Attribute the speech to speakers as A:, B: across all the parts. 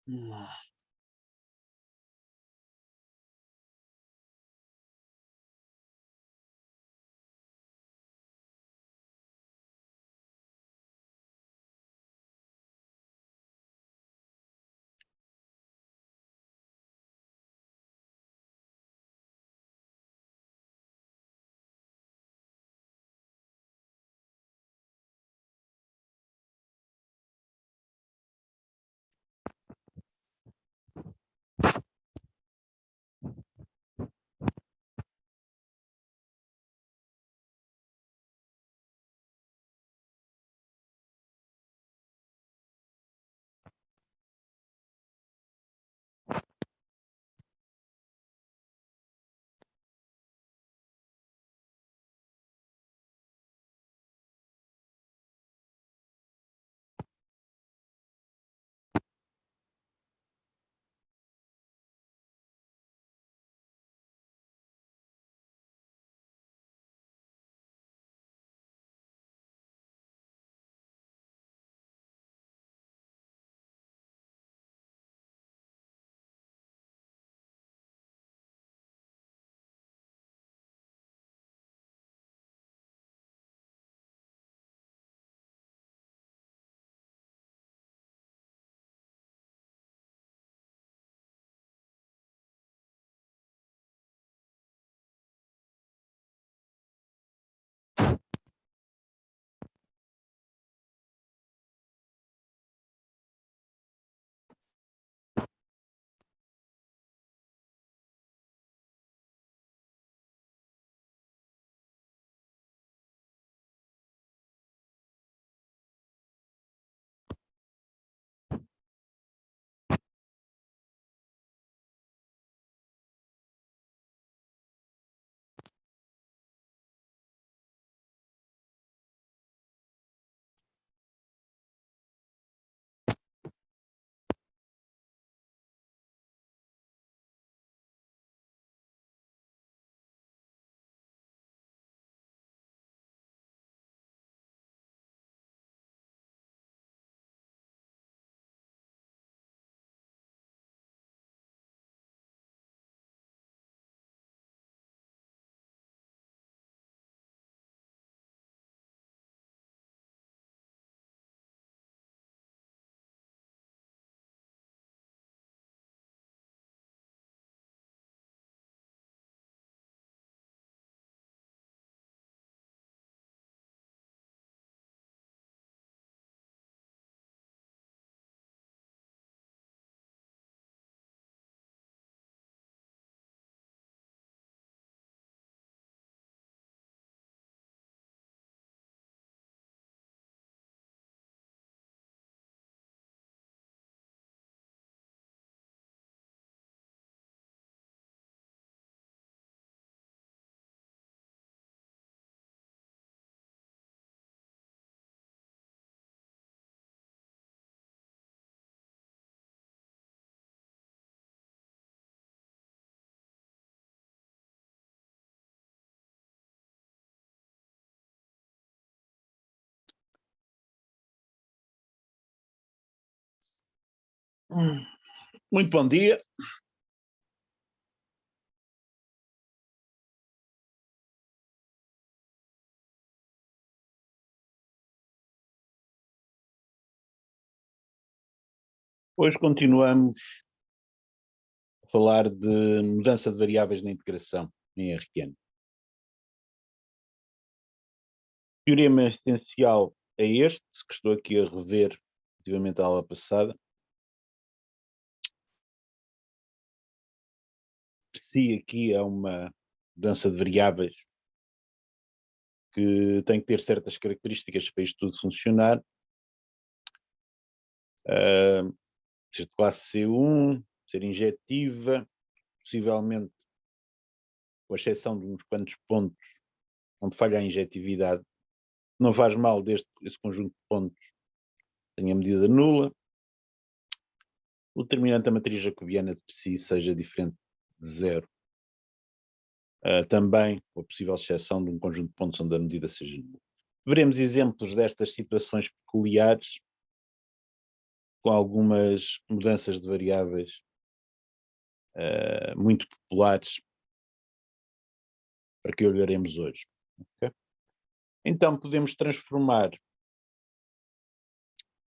A: Hum. Muito bom dia. Hoje continuamos a falar de mudança de variáveis na integração em RTN. O teorema essencial é este, que estou aqui a rever relativamente à aula passada. Se aqui é uma mudança de variáveis que tem que ter certas características para isto tudo funcionar. Ser de classe C1, ser injetiva, possivelmente, com exceção de uns quantos pontos onde falha a injetividade, não faz mal desde que esse conjunto de pontos tenha medida nula. O determinante da matriz jacobiana de psi seja diferente de zero. Também, com a possível exceção de um conjunto de pontos onde a medida seja nula. Veremos exemplos destas situações peculiares com algumas mudanças de variáveis muito populares, para que olharemos hoje. Okay? Então, podemos transformar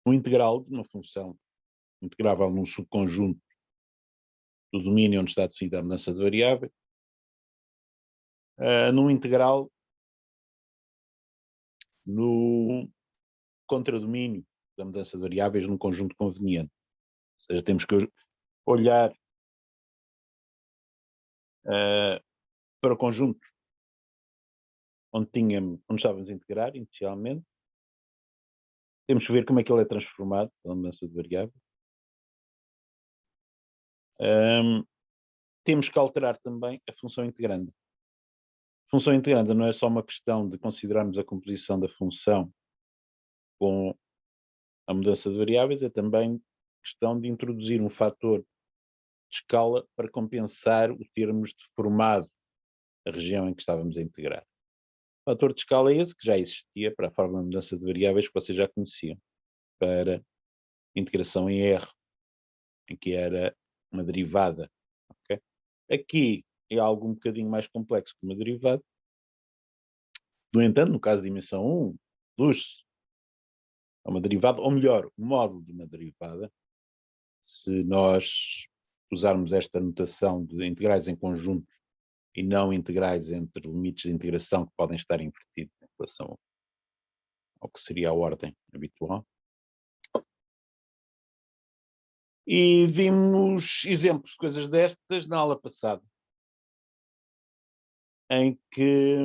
A: um integral de uma função integrável num subconjunto do domínio onde está definida a mudança de variável, num integral no contradomínio da mudança de variáveis num conjunto conveniente. Ou seja, temos que olhar para o conjunto onde estávamos a integrar inicialmente. Temos que ver como é que ele é transformado pela mudança de variável. Temos que alterar também a função integranda. A função integranda não é só uma questão de considerarmos a composição da função com a mudança de variáveis, é também questão de introduzir um fator de escala para compensar o termos deformado a região em que estávamos a integrar. O fator de escala é esse que já existia para a forma de mudança de variáveis que vocês já conheciam, para integração em R, em que era uma derivada. Okay? Aqui é algo um bocadinho mais complexo que uma derivada. No entanto, no caso de dimensão 1, reduz-se a uma derivada, ou melhor, o módulo de uma derivada, se nós usarmos esta notação de integrais em conjuntos e não integrais entre limites de integração que podem estar invertidos em relação ao que seria a ordem habitual. E vimos exemplos de coisas destas na aula passada, em que,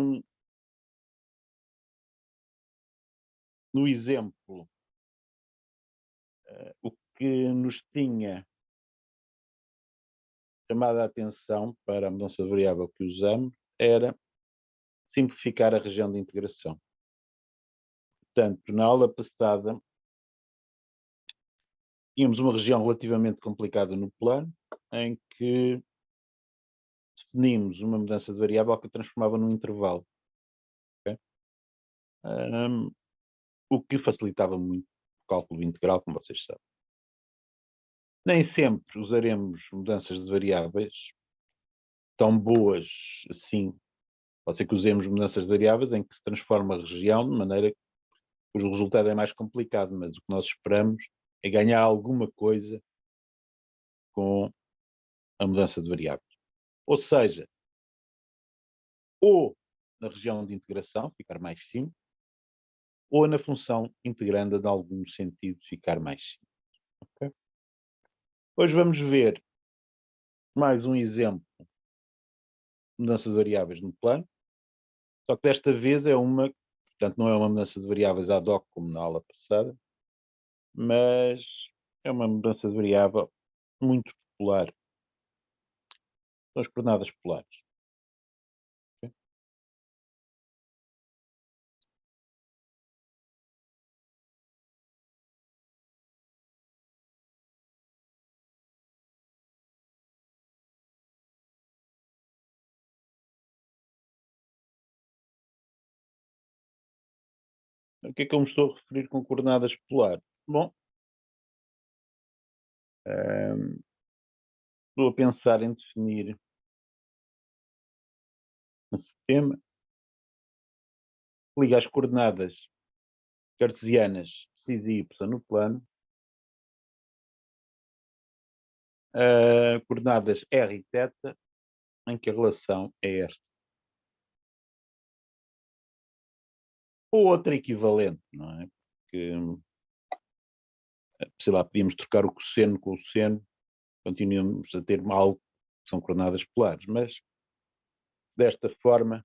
A: no exemplo, o que nos tinha chamado a atenção para a mudança de variável que usamos era simplificar a região de integração. Portanto, na aula passada, tínhamos uma região relativamente complicada no plano, em que definimos uma mudança de variável que a transformava num intervalo. Okay? O que facilitava muito o cálculo integral, como vocês sabem. Nem sempre usaremos mudanças de variáveis tão boas assim. Pode ser que usemos mudanças de variáveis em que se transforma a região de maneira que o resultado é mais complicado, mas o que nós esperamos é ganhar alguma coisa com a mudança de variáveis. Ou seja, ou na região de integração, ficar mais simples, ou na função integranda, de algum sentido, ficar mais simples. Okay? Hoje vamos ver mais um exemplo de mudanças de variáveis no plano, só que desta vez é uma, portanto não é uma mudança de variáveis ad hoc como na aula passada, mas é uma mudança de variável muito popular. São as coordenadas polares. Okay? O que é que eu me estou a referir com coordenadas polares? Bom, estou a pensar em definir um sistema que liga as coordenadas cartesianas x e y no plano a coordenadas r e θ, em que a relação é esta. Ou outra equivalente, não é? Porque, sei lá, podíamos trocar o cosseno com o seno, continuamos a ter algo que são coordenadas polares, mas desta forma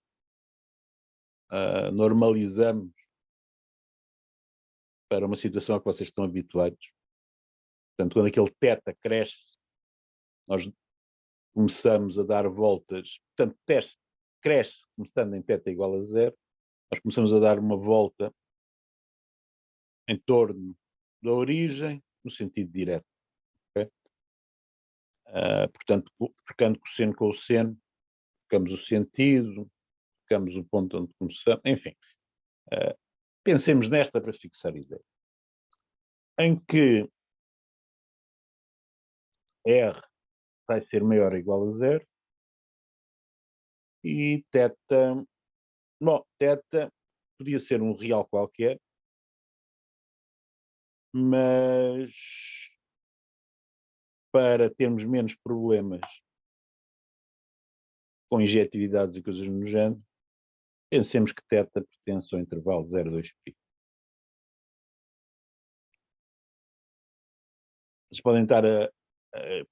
A: normalizamos para uma situação a que vocês estão habituados. Portanto, quando aquele θ cresce, nós começamos a dar voltas, portanto, cresce começando em θ igual a 0, nós começamos a dar uma volta em torno da origem no sentido direto. Okay? Portanto, trocando cosseno com o seno, trocamos o sentido, trocamos o ponto onde começamos, enfim. Pensemos nesta para fixar a ideia. Em que R vai ser maior ou igual a zero e θ, bom, θ podia ser um real qualquer, mas para termos menos problemas com injetividades e coisas no género, pensemos que θ pertence ao intervalo 0,2π. Vocês podem estar a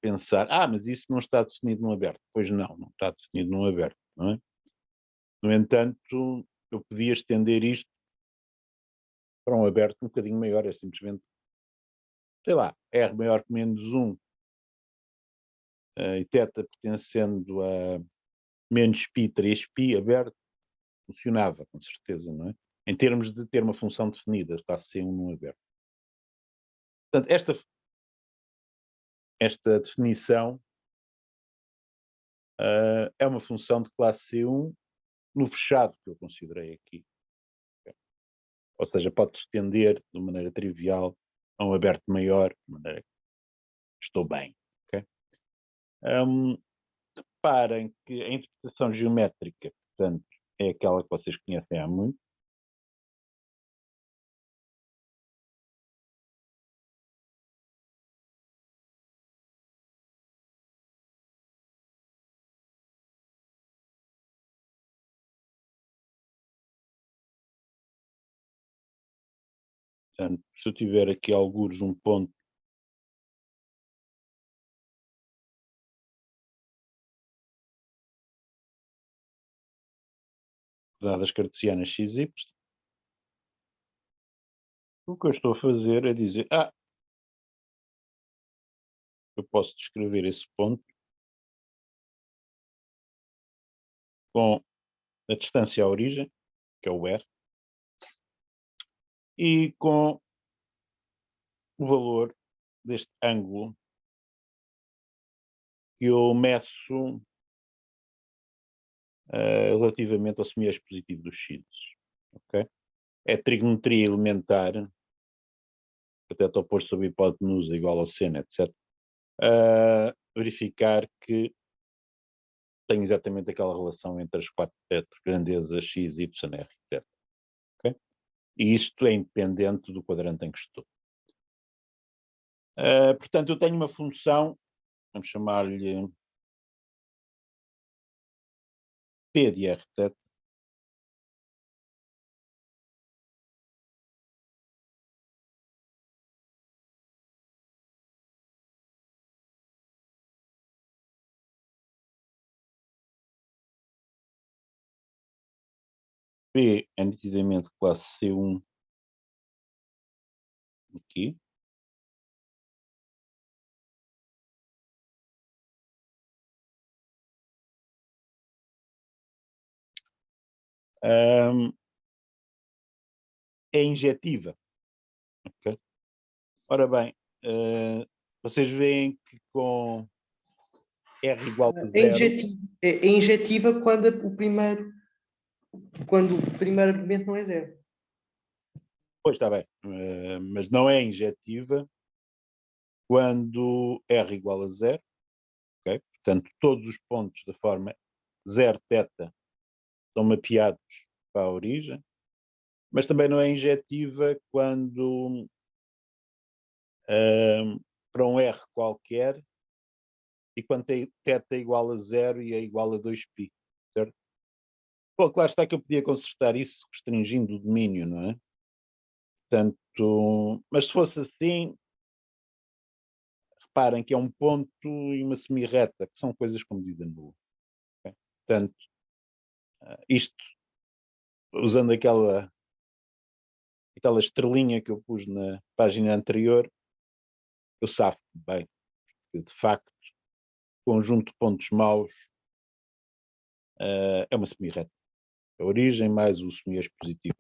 A: pensar, mas isso não está definido no aberto. Pois não, não está definido no aberto, não é? No entanto, eu podia estender isto para um aberto um bocadinho maior, é simplesmente, sei lá, R maior que menos 1 e θ pertencendo a menos π, 3π aberto, funcionava, com certeza, não é? Em termos de ter uma função definida, está C1 num aberto. Portanto, esta definição é uma função de classe C1 no fechado que eu considerei aqui. Ou seja, pode estender de maneira trivial a um aberto maior, de maneira que estou bem. Okay? Reparem que a interpretação geométrica, portanto, é aquela que vocês conhecem há muito. Portanto, se eu tiver aqui algures um ponto dadas cartesianas x, y, o que eu estou a fazer é dizer, eu posso descrever esse ponto com a distância à origem, que é o R, e com o valor deste ângulo que eu meço relativamente ao semi-expositivo dos x. Okay? É trigonometria elementar, até estou a pôr sob hipotenusa igual ao seno, etc. Verificar que tem exatamente aquela relação entre as quatro grandezas x, y, r, etc. Okay? E isto é independente do quadrante em que estou. Portanto, eu tenho uma função, vamos chamar-lhe P de R, etc. P é nitidamente classe C1 aqui. É injetiva. Okay? Ora bem, vocês veem que com R igual a zero...
B: É injetiva quando o primeiro argumento não é zero.
A: Pois está bem, mas não é injetiva quando R igual a zero. Okay? Portanto, todos os pontos da forma 0 θ são mapeados para a origem, mas também não é injetiva quando para um R qualquer e quando tem θ igual a 0 e é igual a 2π, certo? Bom, claro está que eu podia consertar isso restringindo o domínio, não é? Portanto, mas se fosse assim, reparem que é um ponto e uma semi-reta, que são coisas com medida nula. Okay? Portanto, isto, usando aquela estrelinha que eu pus na página anterior, eu safo bem, porque de facto, o conjunto de pontos maus é uma semi-reta. A origem mais o semi-expositivo.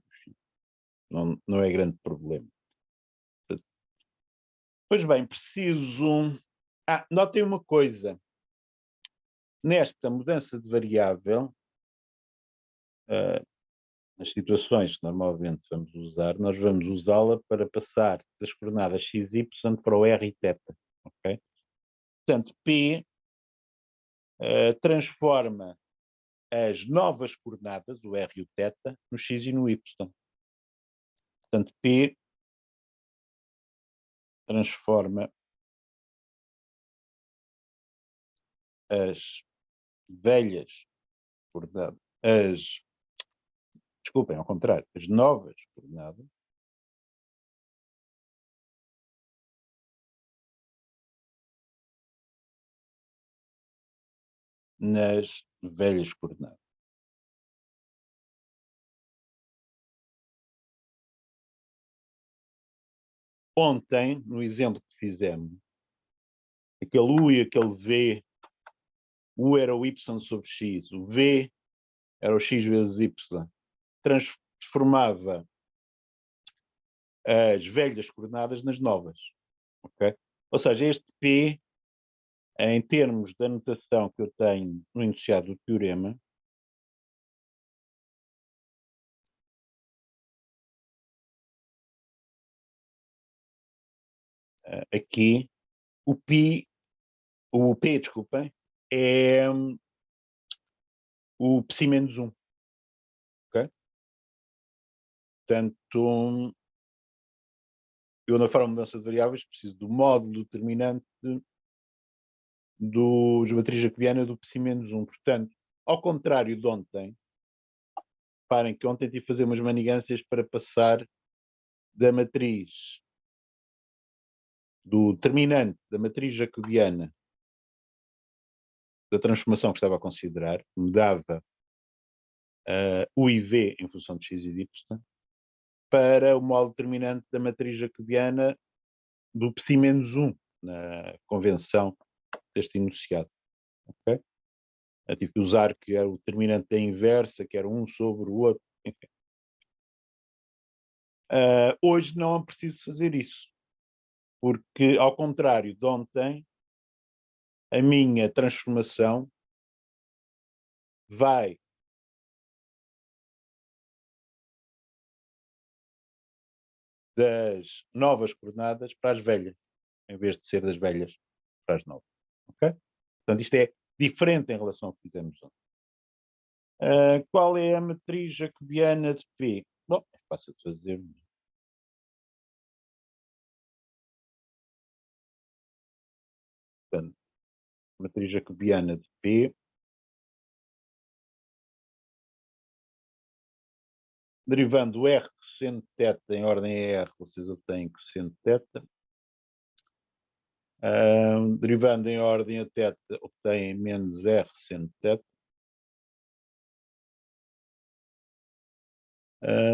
A: Não é grande problema. Pois bem, preciso... notem uma coisa. Nesta mudança de variável, nas situações que normalmente vamos usar, nós vamos usá-la para passar das coordenadas x, y para o r e θ. Okay? Portanto, P transforma as novas coordenadas, o R e o θ, no X e no Y. Portanto, P transforma as velhas coordenadas, desculpem, ao contrário, as novas coordenadas nas velhas coordenadas. Ontem, no exemplo que fizemos, aquele U e aquele V, U era o Y sobre X, o V era o X vezes Y, transformava as velhas coordenadas nas novas. Okay? Ou seja, este P, em termos da notação que eu tenho no enunciado do teorema, aqui, o P, desculpem, é o psi menos 1. Okay? Portanto, eu na forma de mudança de variáveis preciso do módulo determinante do geometria jacobiana do psi menos 1. Portanto, ao contrário de ontem, reparem que ontem tive de fazer umas manigâncias para passar da matriz, do determinante da matriz jacobiana da transformação que estava a considerar, que me dava U e V em função de x e de y, para o módulo determinante da matriz jacobiana do psi menos 1, na convenção deste enunciado. Okay? Eu tive que usar que era o determinante da inversa, que era um sobre o outro, enfim. Hoje não é preciso fazer isso, porque, ao contrário de ontem, a minha transformação vai das novas coordenadas para as velhas, em vez de ser das velhas para as novas. Okay? Portanto, isto é diferente em relação ao que fizemos ontem. Qual é a matriz jacobiana de P? Bom, é fácil de fazer. Portanto, matriz jacobiana de P, derivando o R cosseno θ em ordem a R, vocês obtêm cosseno θ. Derivando em ordem a θ, obtêm menos R seno θ.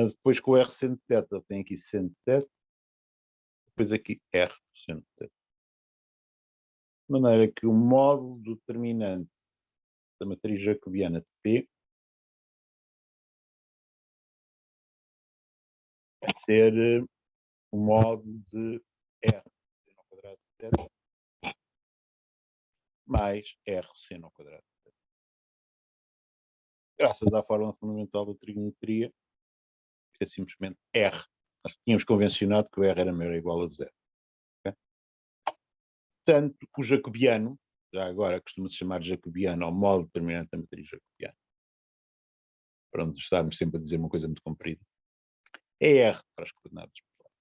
A: Depois com o R seno θ, obtêm aqui seno θ. Depois aqui R seno θ. De maneira que o módulo do determinante da matriz jacobiana de P vai ser o módulo de R seno ao quadrado de θ mais R seno ao quadrado de θ. Graças à fórmula fundamental da trigonometria, que é simplesmente R. Nós tínhamos convencionado que o R era maior ou igual a zero. Okay? Portanto, o jacobiano, já agora costuma-se chamar jacobiano ao módulo determinante da matriz jacobiana, para onde estarmos sempre a dizer uma coisa muito comprida, é R para as coordenadas polares.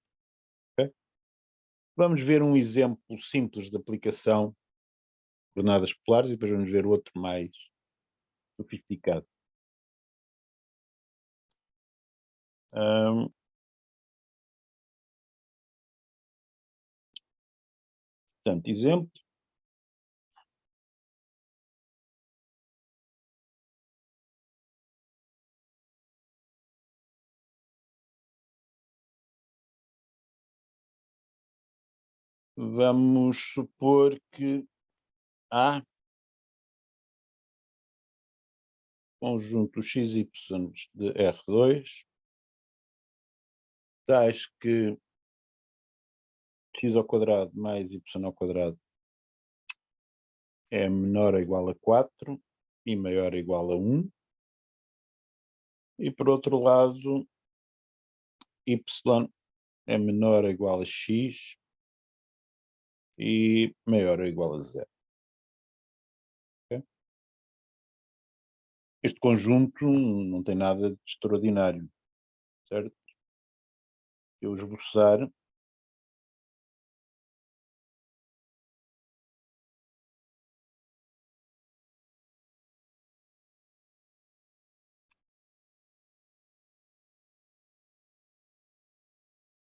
A: Okay? Vamos ver um exemplo simples de aplicação de coordenadas polares e depois vamos ver outro mais sofisticado. Portanto, exemplo. Vamos supor que há conjunto xy de R2, tais que x ao quadrado mais y ao quadrado é menor ou igual a 4 e maior ou igual a 1. E por outro lado, y é menor ou igual a x e maior ou igual a 0. Este conjunto não tem nada de extraordinário, certo? Eu esboçar,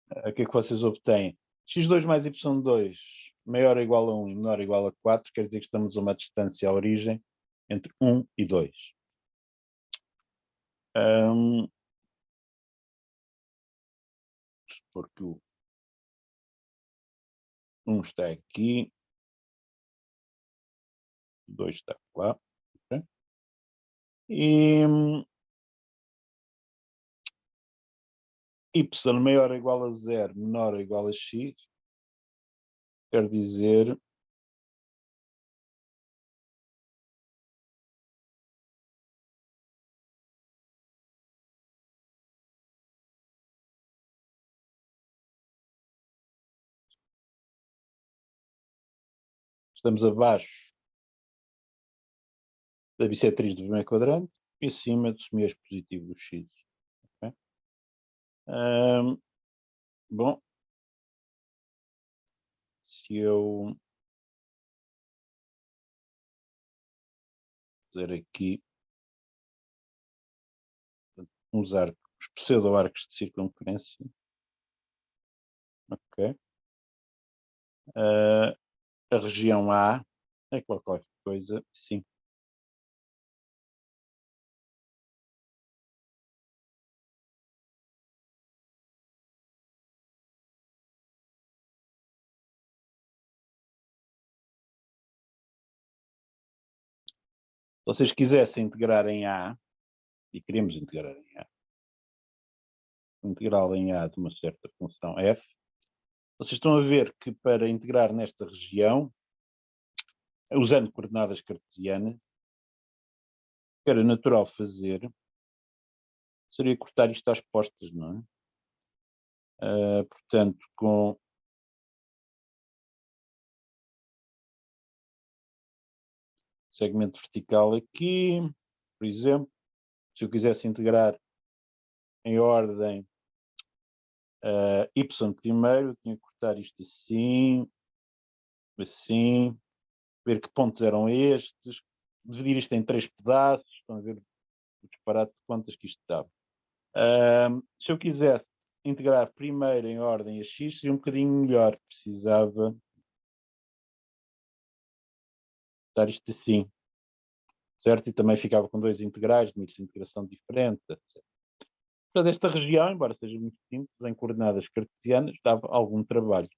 A: o que é que vocês obtêm? x2 mais y2 maior ou igual a 1 e menor ou igual a 4, quer dizer que estamos a uma distância à origem entre 1 e 2. Supor que o 1 está aqui, o 2 está lá. Okay? E y maior ou igual a 0, menor ou igual a x, quer dizer estamos abaixo da bissetriz do primeiro quadrante e acima do semi positivo do x. Okay? Bom, se eu fazer aqui uns arcos, pseudo-arcos de circunferência, ok? A região A é qualquer coisa, sim. Se vocês quisessem integrar em A, e queremos integrar em A, integral em A de uma certa função f, vocês estão a ver que para integrar nesta região, usando coordenadas cartesianas, o que era natural fazer seria cortar isto às postas, não é? Portanto, com segmento vertical aqui, por exemplo, se eu quisesse integrar em ordem y primeiro, eu tinha que cortar isto assim, assim, ver que pontos eram estes, dividir isto em 3 pedaços, estão a ver o disparate de contas que isto dava. Se eu quisesse integrar primeiro em ordem a x, seria um bocadinho melhor, precisava dar isto assim, certo? E também ficava com 2 integrais, de integração diferente, etc. Portanto, esta região, embora seja muito simples, em coordenadas cartesianas, dava algum trabalho.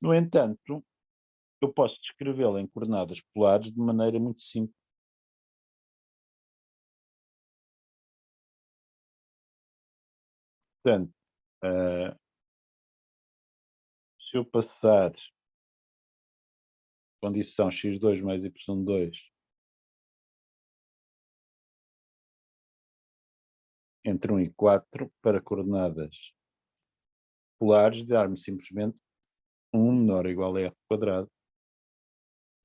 A: No entanto, eu posso descrevê-la em coordenadas polares de maneira muito simples. Portanto, se eu passar condição x2 mais y2 entre 1 e 4 para coordenadas polares, dar-me simplesmente 1 menor ou igual a r quadrado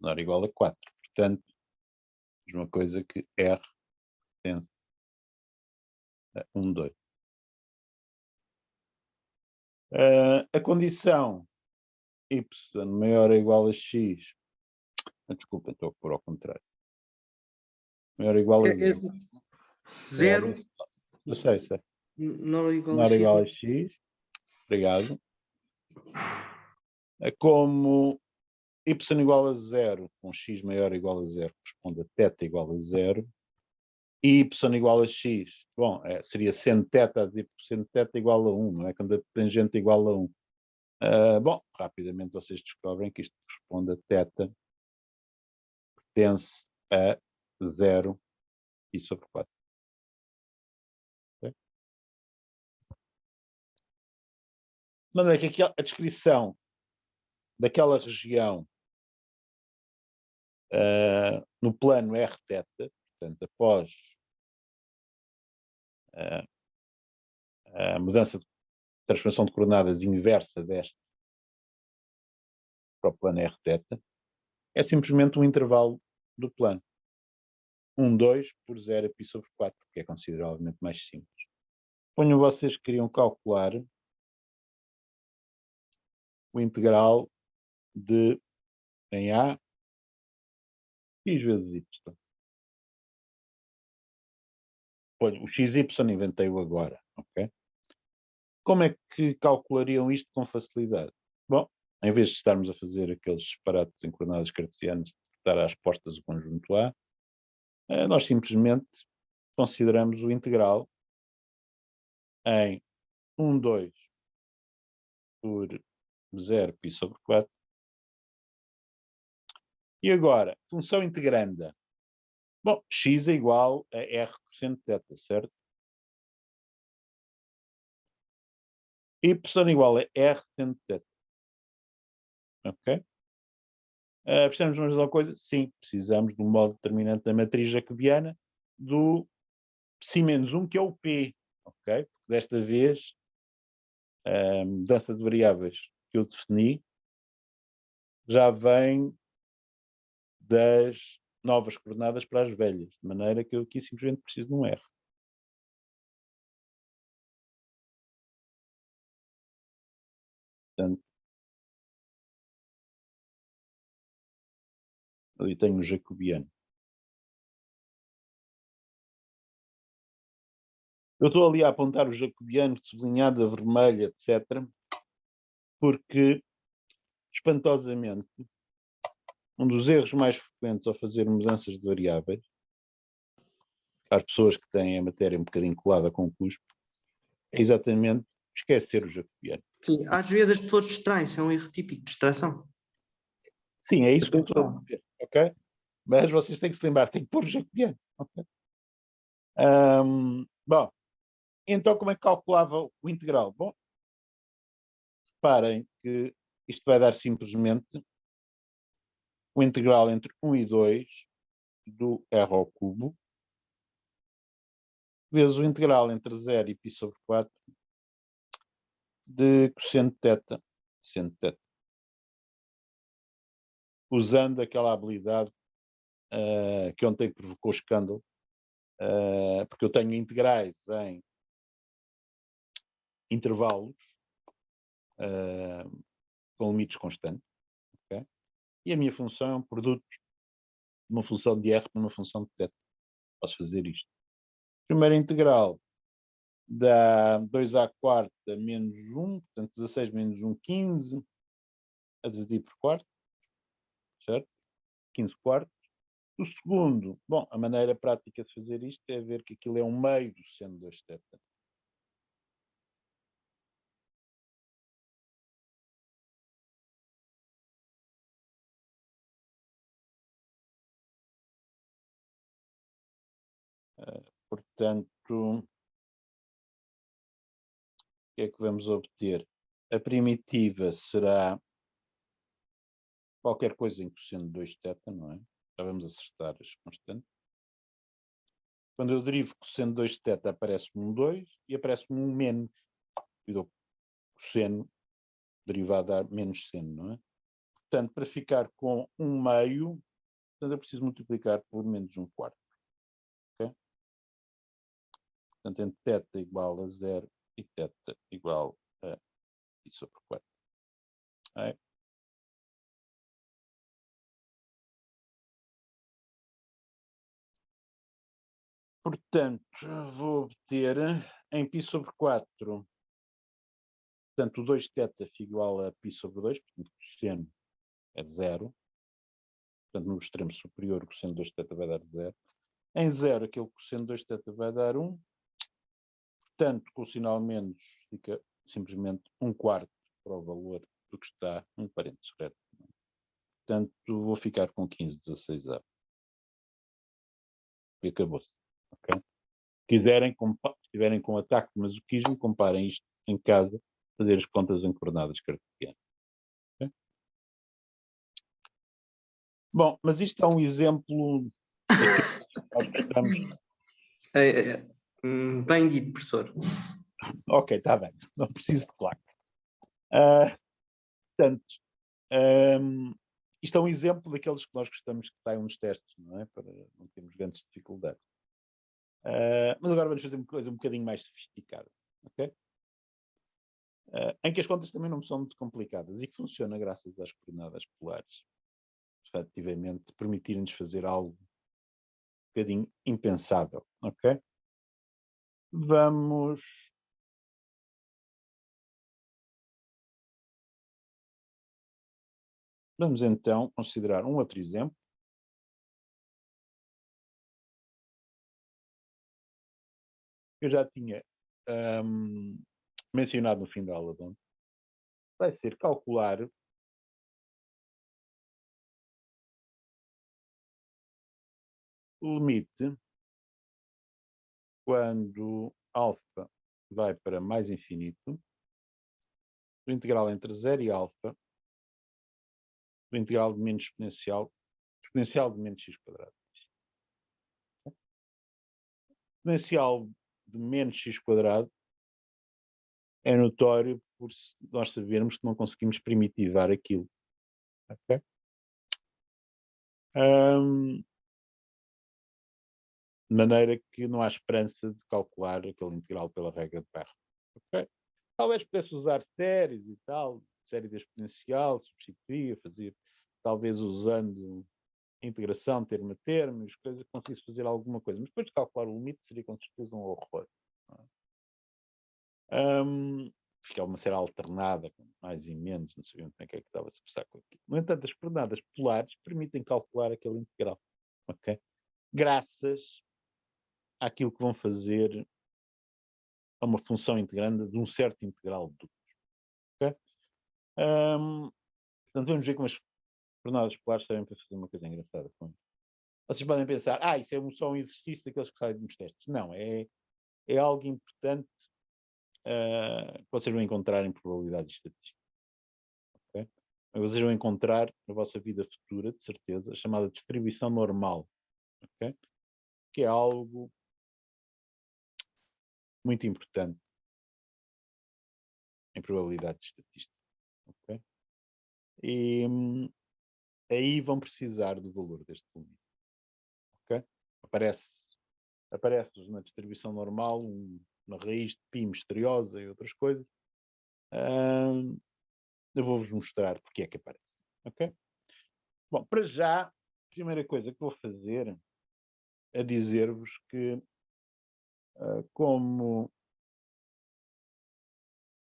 A: menor ou igual a 4. Portanto, mesma coisa que r pertence a 1, 2. A condição y maior ou igual a x, desculpa, estou a pôr ao contrário, maior ou igual a 0.
B: Zero.
A: Eu sei.
B: Menor
A: Menor ou igual a x, obrigado. Como y igual a 0 com x maior ou igual a 0 corresponde a θ igual a 0, e y igual a x, bom, seria seno θ a dizer seno θ igual a 1, não é? Quando a tangente igual a 1. Bom, rapidamente vocês descobrem que isto corresponde a θ pertence a 0 e sobre 4. Okay? De maneira que aqui a descrição daquela região no plano Rθ, portanto, após a mudança de transformação de coordenadas inversa desta para o plano Rθ, é simplesmente um intervalo do plano. 2 por 0 π sobre 4, que é consideravelmente mais simples. Suponham vocês que queriam calcular o integral de em A x vezes y. Olha, o xy inventei-o agora, ok? Como é que calculariam isto com facilidade? Bom, em vez de estarmos a fazer aqueles disparates em coordenadas cartesianas de dar às postas o conjunto A, nós simplesmente consideramos o integral em 2 por 0 π sobre 4. E agora, função integranda. Bom, x é igual a r cosseno θ, certo? Y igual a r seno θ. Ok? Precisamos de uma mesma coisa? Sim, precisamos do modo determinante da matriz jacobiana do ψ-1, que é o P. Ok? Porque desta vez, a mudança de variáveis que eu defini já vem das novas coordenadas para as velhas, de maneira que eu aqui simplesmente preciso de um R. Portanto, ali tenho o jacobiano. Eu estou ali a apontar o jacobiano sublinhado a vermelho, etc., porque, espantosamente, um dos erros mais frequentes ao fazer mudanças de variáveis, para as pessoas que têm a matéria um bocadinho colada com o cuspo, é exatamente esquecer o jacobiano.
B: Sim, às vezes as pessoas distraem-se, é um erro típico de distração.
A: Sim, é isso que eu estou a dizer, ok? Mas vocês têm que se lembrar, têm que pôr o jacobiano. Okay? Bom, então como é que calculava o integral? Bom, reparem que isto vai dar simplesmente o integral entre 1 e 2 do r ao cubo vezes o integral entre 0 e π sobre 4 de cosseno θ, seno θ. Usando aquela habilidade que ontem provocou escândalo, porque eu tenho integrais em intervalos com limites constantes, okay? E a minha função é um produto de uma função de R para uma função de θ. Posso fazer isto. Primeira integral dá 2 à quarta menos 1, portanto 16 menos 1, 15, a dividir por quarto, certo? 15 quartos. O segundo, bom, a maneira prática de fazer isto é ver que aquilo é um meio do seno 2θ. Portanto, o que é que vamos obter? A primitiva será qualquer coisa em cosseno de 2θ, não é? Já vamos acertar as constantes. Quando eu derivo cosseno de 2θ, aparece-me um 2 e aparece-me um menos. E dou cosseno derivado a menos seno, não é? Portanto, para ficar com um meio, portanto, eu preciso multiplicar por menos um quarto. Okay? Portanto, entre θ igual a 0 e θ igual a π sobre 4. Okay? Portanto, vou obter em π sobre 4, portanto, o 2θ fica igual a π sobre 2, portanto, o cosseno é 0. Portanto, no extremo superior, o cosseno de 2θ vai dar 0. Em 0, aquele cosseno de 2θ vai dar 1. Portanto, com o sinal menos, fica simplesmente um quarto para o valor do que está um parênteses, correto? Portanto, vou ficar com 15/16A. E acabou-se. Okay? Se estiverem com ataque de masoquismo, comparem isto em casa, fazer as contas em coordenadas cartesianas. Okay? Bom, mas isto é um exemplo daquilo que nós estamos...
B: Bem dito, professor.
A: Ok, está bem. Não preciso de claque. Portanto, Isto é um exemplo daqueles que nós gostamos que saiam nos testes, não é? Para não termos grandes dificuldades. Mas agora vamos fazer uma coisa um bocadinho mais sofisticada, ok? Em que as contas também não são muito complicadas e que funciona graças às coordenadas polares. Efetivamente, permitirem-nos fazer algo um bocadinho impensável, ok? Vamos então considerar um outro exemplo. Eu já tinha mencionado no fim da aula de ontem. Vai ser calcular o limite quando alfa vai para mais infinito, do integral entre 0 e alfa, do integral de menos exponencial de menos x quadrado. Exponencial de menos x quadrado é notório por nós sabermos que não conseguimos primitivar aquilo. Okay? De maneira que não há esperança de calcular aquele integral pela regra de Parra. Okay? Talvez pudesse usar séries e tal, série da exponencial, substituía, fazia, talvez usando integração termo a termo, as coisas, conseguisse fazer alguma coisa. Mas depois de calcular o limite seria com certeza um horror. Porque é uma série alternada, com mais e menos, não sabiam como é que estava a se passar com aquilo. No entanto, as coordenadas polares permitem calcular aquele integral. Okay? Graças àquilo que vão fazer a uma função integranda de um certo integral de duplo. Okay? Portanto, vamos ver como as coordenadas polares servem para fazer uma coisa engraçada com isso. Vocês podem pensar, isso é só um exercício daqueles que saem dos testes. Não, é algo importante que vocês vão encontrar em probabilidade estatística. Okay? Vocês vão encontrar na vossa vida futura, de certeza, a chamada distribuição normal. Okay? Que é algo muito importante em probabilidade estatística. Okay? E aí vão precisar do valor deste limite. Okay? Aparece na distribuição normal uma raiz de π misteriosa e outras coisas. Eu vou-vos mostrar porque é que aparece. Ok? Bom, para já, a primeira coisa que vou fazer é dizer-vos que como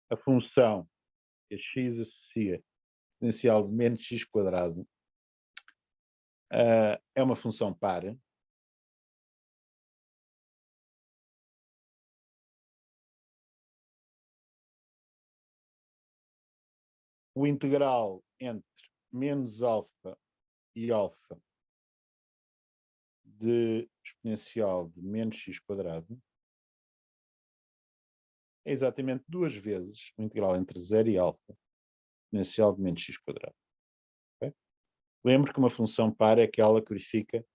A: a função que a x associa exponencial de menos x quadrado é uma função par, o integral entre menos alfa e alfa de exponencial de menos x quadrado é exatamente duas vezes o integral entre 0 e alfa exponencial de menos x quadrado. Okay? Lembro que uma função par é aquela que verifica,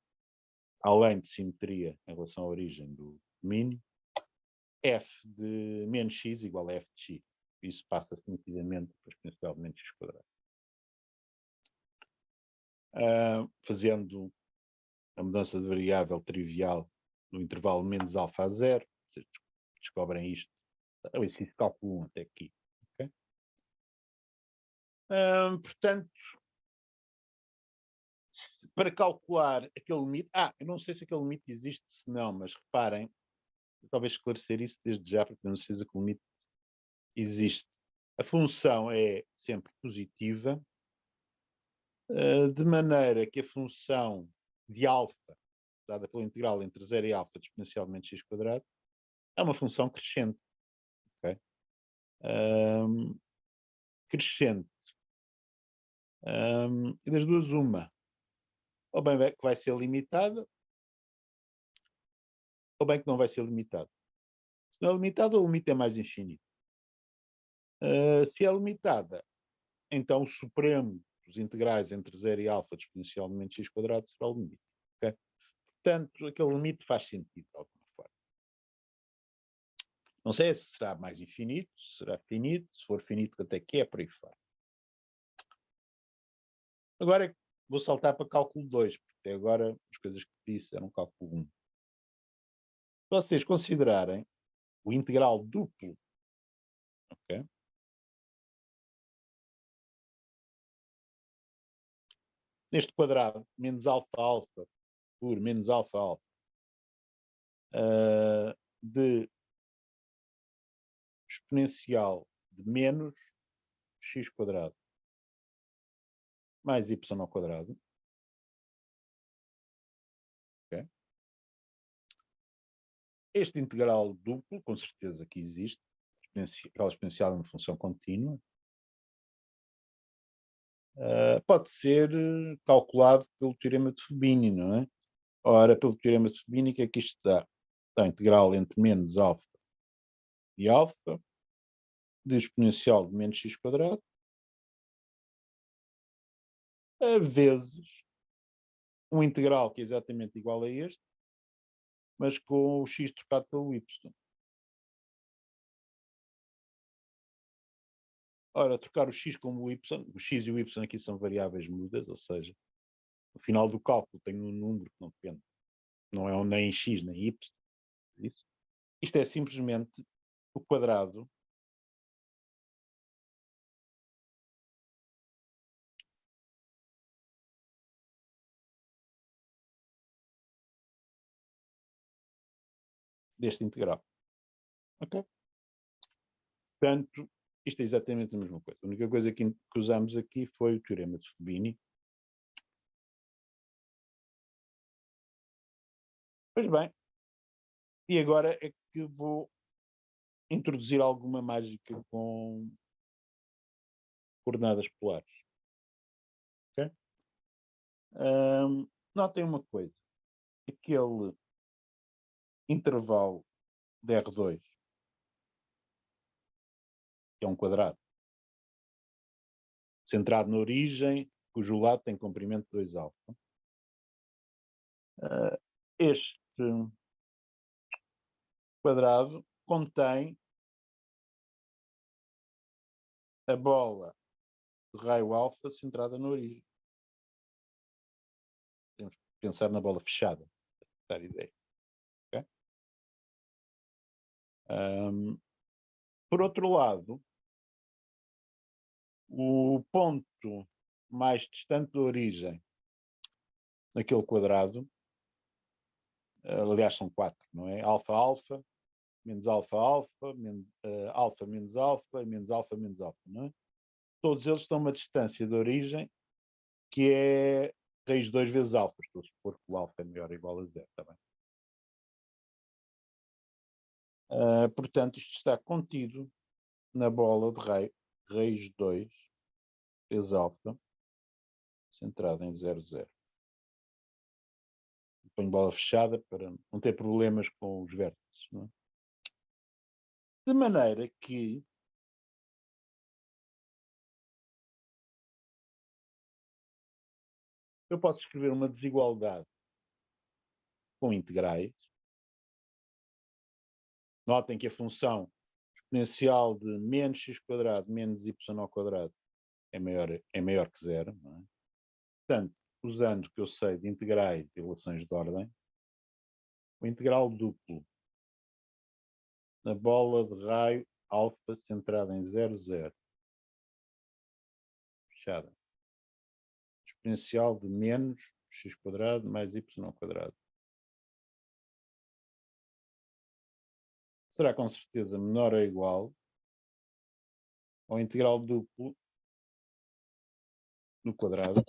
A: além de simetria em relação à origem do domínio, f de menos x igual a f de x. Isso passa-se nitidamente para exponencial de menos x quadrado. Fazendo a mudança de variável trivial no intervalo menos alfa a 0, vocês descobrem isto. Eu isso calculo até aqui. Okay? Portanto, para calcular aquele limite, eu não sei se aquele limite existe, se não, mas reparem, talvez esclarecer isso desde já, porque não sei se o limite existe. A função é sempre positiva, de maneira que a função de alfa, dada pela integral entre 0 e alfa de exponencial de menos x quadrado, é uma função crescente. Okay? Crescente. E das duas, uma. Ou bem que vai ser limitada, ou bem que não vai ser limitada. Se não é limitada, o limite é mais infinito. Se é limitada, então o supremo dos integrais entre 0 e alfa de exponencial de menos x quadrado será o limite. Okay? Portanto, aquele limite faz sentido de alguma forma. Não sei se será mais infinito, se será finito, se for finito, quanto é que é, por aí fora. Agora vou saltar para cálculo 2, porque até agora as coisas que disse eram cálculo 1. Se vocês considerarem o integral duplo, ok? Neste quadrado, menos alfa alfa por menos alfa alfa de exponencial de menos x quadrado mais y ao quadrado. Okay? Este integral duplo, com certeza que existe, aquela exponencial é uma função contínua, pode ser calculado pelo teorema de Fubini, não é? Ora, pelo teorema de Fubini, o que é que isto dá? Dá a integral entre menos alfa e alfa de exponencial de menos x quadrado vezes um integral que é exatamente igual a este, mas com o x trocado pelo y. Ora, trocar o x como o y e o y aqui são variáveis mudas, ou seja, no final do cálculo tem um número que não depende, não é nem x nem y. Isso. Isto é simplesmente o quadrado deste integral. Ok? Portanto, isto é exatamente a mesma coisa. A única coisa que usamos aqui foi o teorema de Fubini. Pois bem, e agora é que vou introduzir alguma mágica com coordenadas polares. Okay? Notem uma coisa. Aquele intervalo de R2, que é um quadrado, centrado na origem, cujo lado tem comprimento 2α. Este quadrado contém a bola de raio alfa centrada na origem. Temos que pensar na bola fechada, para dar ideia. Okay? Por outro lado, o ponto mais distante da origem naquele quadrado, aliás são 4, não é? Alfa alfa, menos alfa alfa, alfa menos alfa, menos alfa menos alfa, não é? Todos eles estão a uma distância de origem que é raiz de 2 vezes alfa. Estou a supor que o alfa é maior ou igual a 0, está bem? Portanto, isto está contido na bola de raiz de 2 vezes alfa, centrada em 0, 0. Ponho bola fechada para não ter problemas com os vértices. Não é? De maneira que eu posso escrever uma desigualdade com integrais. Notem que a função exponencial de menos x quadrado menos y ao quadrado é maior que 0. Não é? Portanto, usando o que eu sei de integrais e relações de ordem, o integral duplo na bola de raio alfa centrada em 0, 0, fechada, exponencial de menos x quadrado mais y ao quadrado. Será com certeza menor ou igual ao integral duplo no quadrado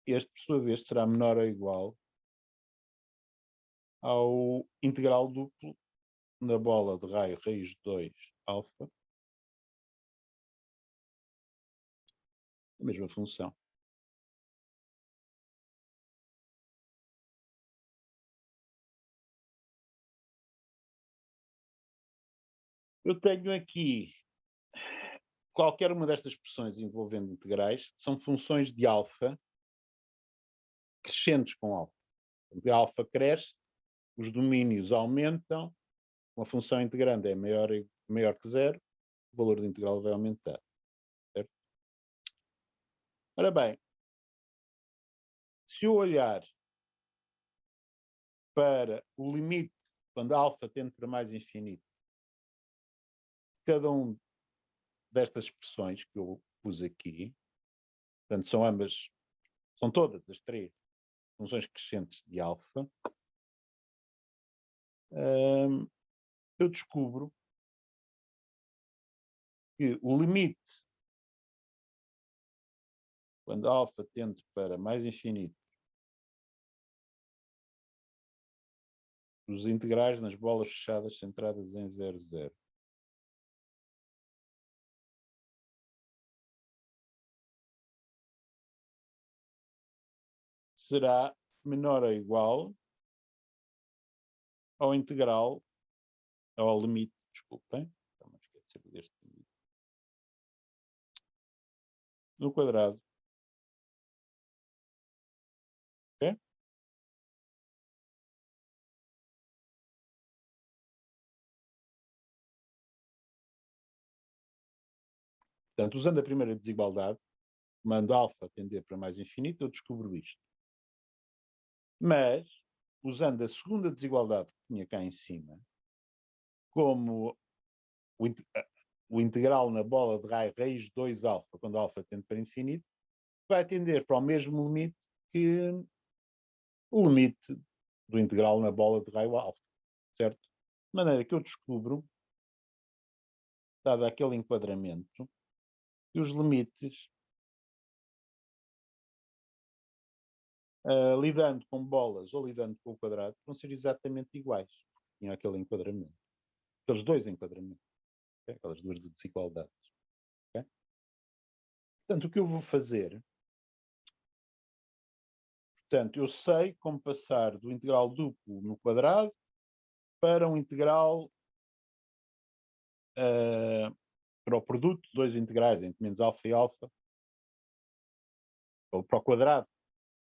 A: este, por sua vez, será menor ou igual ao integral duplo na bola de raio raiz de 2 alfa, a mesma função. Eu tenho aqui qualquer uma destas expressões envolvendo integrais, são funções de alfa crescentes com alfa. A alfa cresce os domínios aumentam, uma função integrando é maior que zero, o valor da integral vai aumentar. Certo? Ora bem, se eu olhar para o limite, quando alfa tende para mais infinito, cada um destas expressões que eu pus aqui, portanto são todas as três funções crescentes de alfa, eu descubro que o limite, quando alfa tende para mais infinito, os integrais nas bolas fechadas centradas em 0, 0. Será menor ou igual ao integral, ao limite, desculpem, estava a esquecer deste limite, no quadrado. Ok? Portanto, usando a primeira desigualdade, mando alfa tender para mais infinito, eu descubro isto. Mas, usando a segunda desigualdade que tinha cá em cima, como o integral na bola de raio raiz 2 alfa, quando alfa tende para infinito, vai tender para o mesmo limite que o limite do integral na bola de raio alfa, certo? De maneira que eu descubro, dado aquele enquadramento, que os limites, lidando com bolas ou lidando com o quadrado, vão ser exatamente iguais. Tinha aquele enquadramento. Aqueles dois enquadramentos. Okay? Aquelas duas desigualdades. Okay? Portanto, o que eu vou fazer... Portanto, eu sei como passar do integral duplo no quadrado para um integral para o produto de dois integrais entre menos alfa e alfa, ou para o quadrado,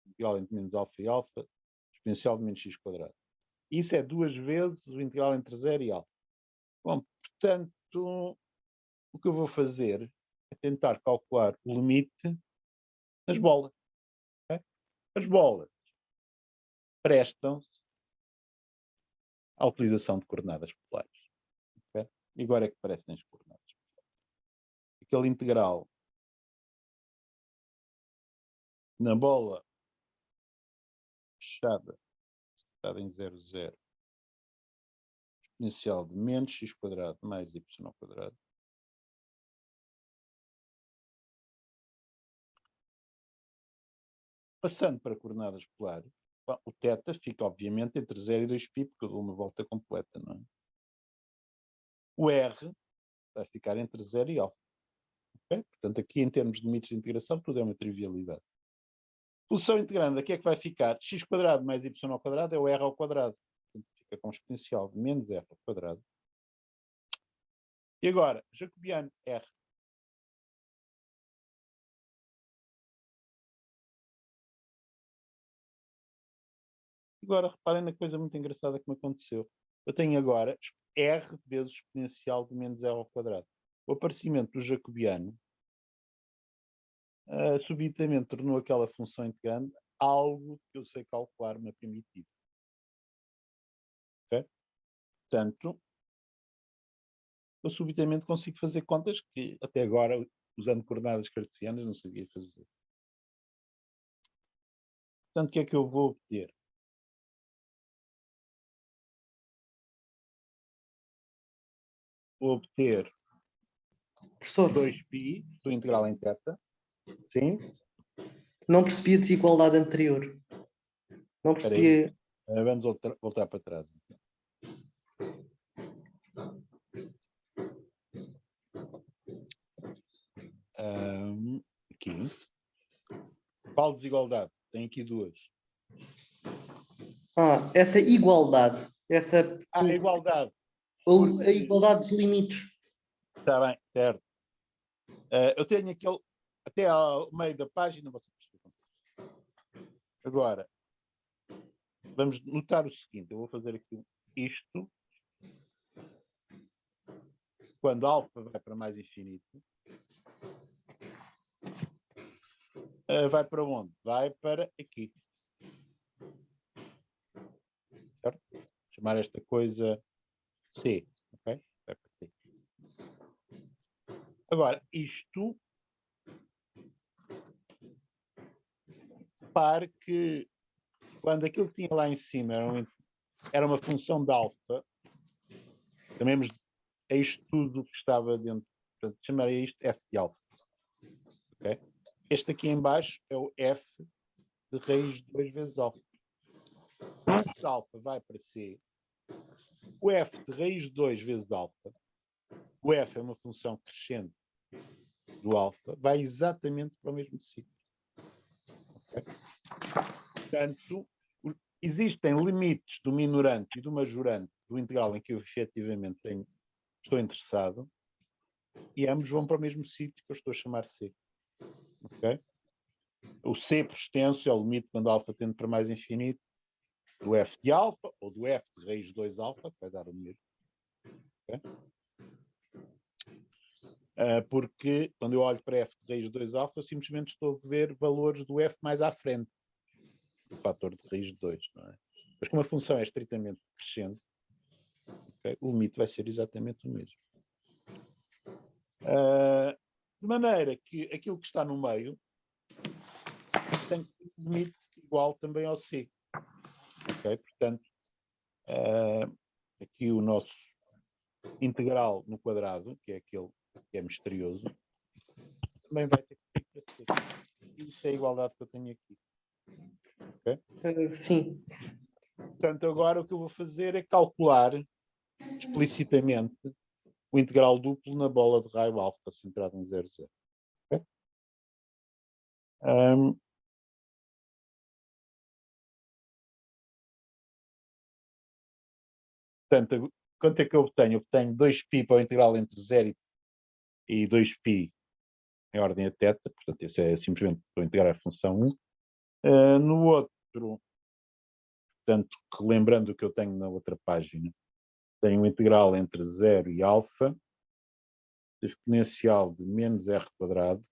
A: integral entre menos alfa e alfa, exponencial de menos x quadrado. Isso é duas vezes o integral entre 0 e alfa. Bom, portanto, o que eu vou fazer é tentar calcular o limite nas bolas. Okay? As bolas prestam-se à utilização de coordenadas polares. Okay? E agora é que parecem as coordenadas polares. Aquele integral na bola fechada em 0, 0, exponencial de menos x quadrado mais y ao quadrado, passando para coordenadas polares, o θ fica obviamente entre 0 e 2π, porque eu dou uma volta completa, não é? O R vai ficar entre 0 e alfa. Okay? Portanto, aqui em termos de limites de integração, tudo é uma trivialidade. Função integrando, aqui é que vai ficar x quadrado mais y ao quadrado é o R ao quadrado. Portanto, fica com exponencial de menos R ao quadrado. E agora, jacobiano R. Agora, reparem na coisa muito engraçada que me aconteceu. Eu tenho agora R vezes exponencial de menos R ao quadrado. O aparecimento do jacobiano subitamente tornou aquela função integrante algo que eu sei calcular uma primitiva. Okay? Portanto, eu subitamente consigo fazer contas que até agora, usando coordenadas cartesianas, não sabia fazer. Portanto, o que é que eu vou obter? Vou obter
B: Professor,
A: 2π do integral em θ. Sim?
B: não percebi a desigualdade anterior. Não percebi.
A: Vamos voltar para trás. Aqui. Qual desigualdade? Tem aqui duas.
B: Essa igualdade.
A: A igualdade.
B: A igualdade dos limites.
A: Está bem, certo. Eu tenho aquele. Até ao meio da página, você percebe. Agora, vamos notar o seguinte, eu vou fazer aqui isto. Quando alfa vai para mais infinito, vai para onde? Vai para aqui. Certo? Vou chamar esta coisa C. Ok? Vai para C. Agora, isto, repare que quando aquilo que tinha lá em cima era uma função de alfa, chamemos a isto tudo que estava dentro, portanto, chamaria isto f de alfa. Okay? Este aqui em baixo é o f de raiz de 2 vezes alfa. Se alfa vai para C, o f de raiz de 2 vezes alfa, o f é uma função crescente do alfa, vai exatamente para o mesmo ciclo. Okay? Portanto, existem limites do minorante e do majorante do integral em que eu efetivamente estou interessado e ambos vão para o mesmo sítio que eu estou a chamar C. Okay? O C por extenso é o limite quando alfa tende para mais infinito do f de alfa ou do f de raiz de 2 alfa, que vai dar o mesmo. Okay? Porque quando eu olho para f de raiz de 2 alfa, eu simplesmente estou a ver valores do f mais à frente do fator de raiz de 2. Não é? Mas como a função é estritamente crescente, okay, o limite vai ser exatamente o mesmo. De maneira que aquilo que está no meio tem um limite igual também ao C. Okay? Portanto, aqui o nosso integral no quadrado, que é aquele que é misterioso, também vai ter que ir para C. E isso é a igualdade que eu tenho aqui. Okay?
B: Sim.
A: Portanto, agora o que eu vou fazer é calcular explicitamente o integral duplo na bola de raio alfa centrada em 0, 0. Okay? Portanto, quanto é que eu obtenho? Eu obtenho 2π para o integral entre 0 e 2π em ordem a θ, portanto, esse é simplesmente para integrar a função 1. No outro, portanto, relembrando o que eu tenho na outra página, tenho um integral entre 0 e alfa, exponencial de menos r quadrado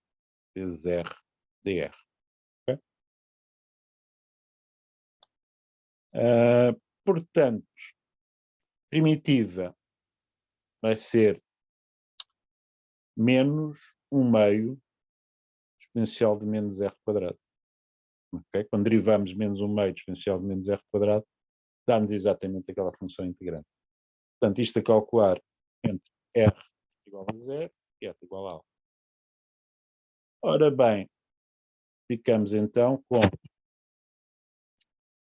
A: vezes r dr. Okay? Portanto, primitiva vai ser menos 1/2 exponencial de menos r quadrado. Okay? Quando derivamos menos 1/2 exponencial de menos r quadrado, dá-nos exatamente aquela função integrante. Portanto, isto a calcular entre r igual a 0 e r igual a alfa. Ora bem, ficamos então com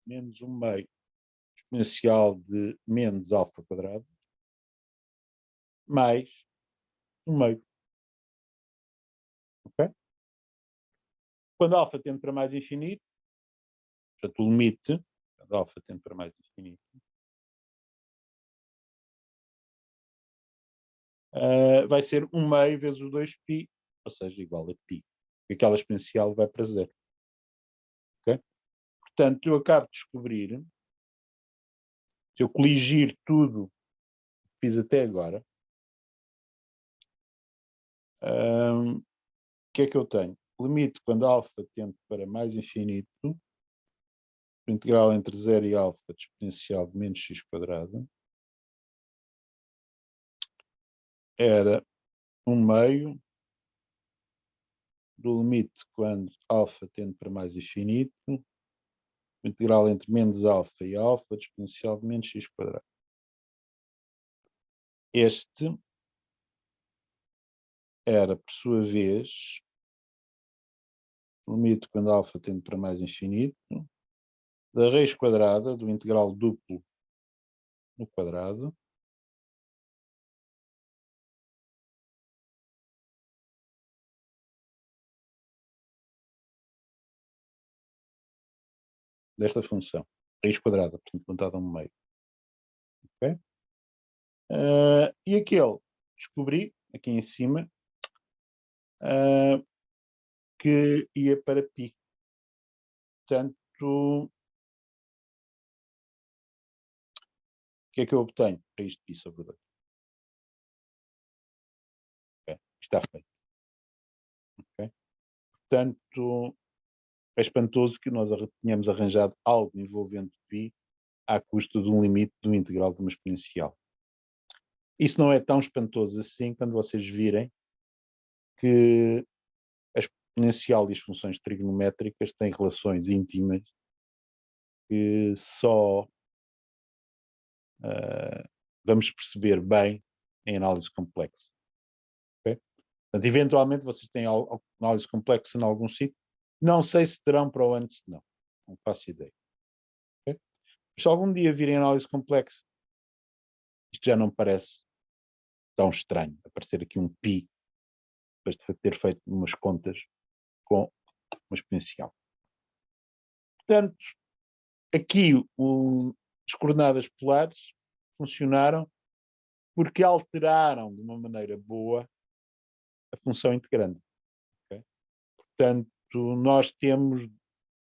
A: menos 1/2 exponencial de menos alfa quadrado mais 1/2. Okay? Quando alfa tende para mais infinito, portanto o limite, quando alfa tende para mais infinito, vai ser 1/2 vezes o 2π, ou seja, igual a π. Aquela exponencial vai para 0. Okay? Portanto, eu acabo de descobrir, se eu coligir tudo que fiz até agora, o que é que eu tenho? Limite quando alfa tende para mais infinito, o integral entre 0 e alfa de exponencial de menos x quadrado, era 1/2 do limite quando alfa tende para mais infinito, o integral entre menos alfa e alfa de exponencial de menos x quadrado. Este era, por sua vez, o limite quando alfa tende para mais infinito, da raiz quadrada do integral duplo no quadrado, desta função, raiz quadrada, portanto, contada a 1/2. Okay? E aquele, descobri, aqui em cima, que ia para π. Portanto, que é que eu obtenho? Raiz de π sobre 2. Okay? Está feito. Okay? Portanto, é espantoso que nós tenhamos arranjado algo envolvendo π à custa de um limite do integral de uma exponencial. Isso não é tão espantoso assim quando vocês virem que a exponencial e as funções trigonométricas têm relações íntimas que só vamos perceber bem em análise complexa. Okay? Portanto, eventualmente vocês têm análise complexa em algum sítio. Não sei se terão para o ano, se não. Não faço ideia. Okay? Se algum dia virem análise complexa, isto já não parece tão estranho. Aparecer aqui um π depois de ter feito umas contas com uma exponencial. Portanto, aqui as coordenadas polares funcionaram porque alteraram de uma maneira boa a função integrante. Okay? Portanto, nós temos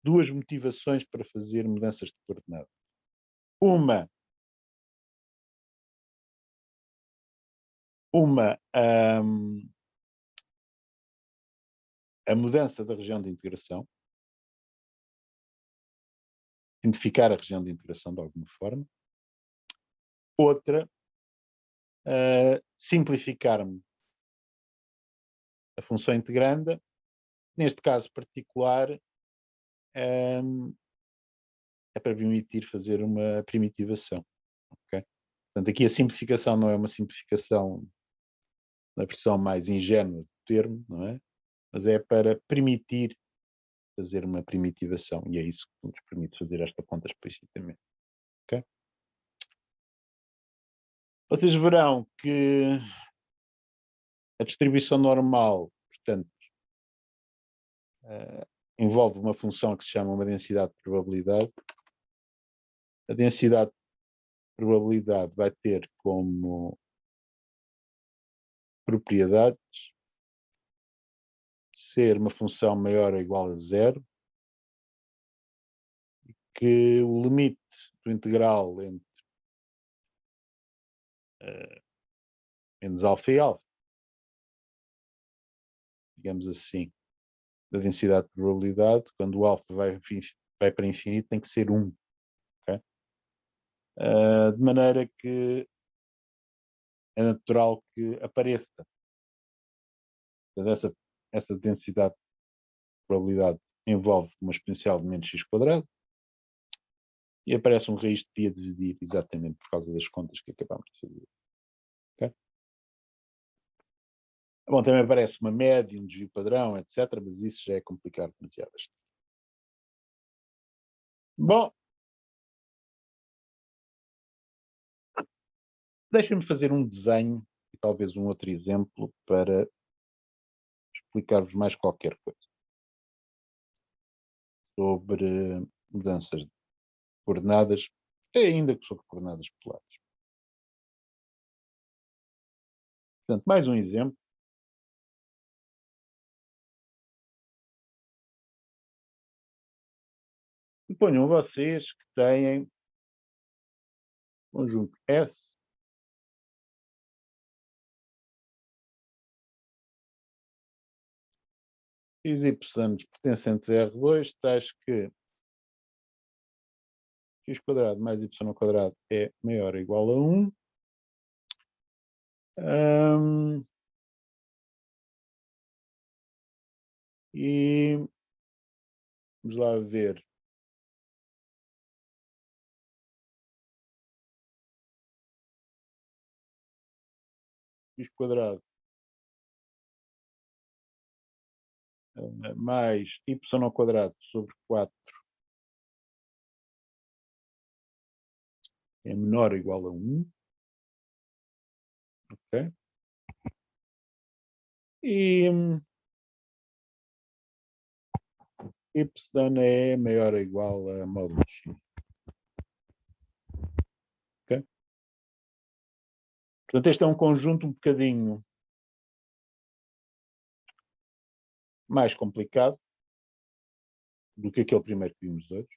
A: duas motivações para fazer mudanças de coordenadas. Uma a mudança da região de integração, identificar a região de integração de alguma forma. Outra, simplificar-me a função integranda, neste caso particular, é para permitir fazer uma primitivação. Okay? Portanto, aqui a simplificação não é uma simplificação na versão mais ingênua do termo, não é? Mas é para permitir fazer uma primitivação, e é isso que nos permite fazer esta conta explicitamente. Okay? Vocês verão que a distribuição normal, portanto, envolve uma função que se chama uma densidade de probabilidade. A densidade de probabilidade vai ter como propriedades ser uma função maior ou igual a zero, que o limite do integral entre menos alfa e alfa, digamos assim, da densidade de probabilidade, quando o alfa vai para infinito, tem que ser 1. Okay? De maneira que é natural que apareça. Portanto, essa densidade de probabilidade envolve uma exponencial de menos x², e aparece um raiz de π a dividir exatamente por causa das contas que acabámos de fazer. Okay? Bom, também aparece uma média, um desvio padrão, etc., mas isso já é complicado demasiado. Bom, deixem-me fazer um desenho e talvez um outro exemplo para explicar-vos mais qualquer coisa sobre mudanças de coordenadas, ainda que sobre coordenadas polares. Portanto, mais um exemplo. Suponham vocês que têm conjunto S x y pertencentes a R2, tais que x² mais y² é maior ou igual a 1. E vamos lá ver. X² mais y² sobre 4 é menor ou igual a 1. Ok? E y é maior ou igual a módulo de x. Ok? Portanto, este é um conjunto um bocadinho mais complicado do que aquele primeiro que vimos hoje.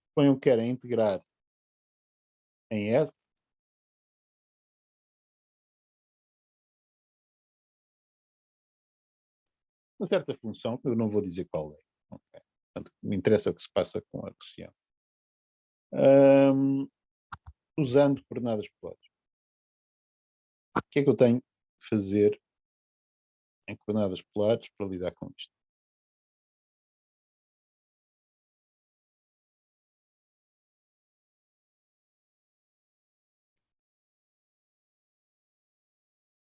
A: Suponham que querem integrar em S, uma certa função que eu não vou dizer qual é. Okay? Portanto, me interessa o que se passa com a região. Usando coordenadas polares. O que é que eu tenho que fazer em coordenadas polares para lidar com isto?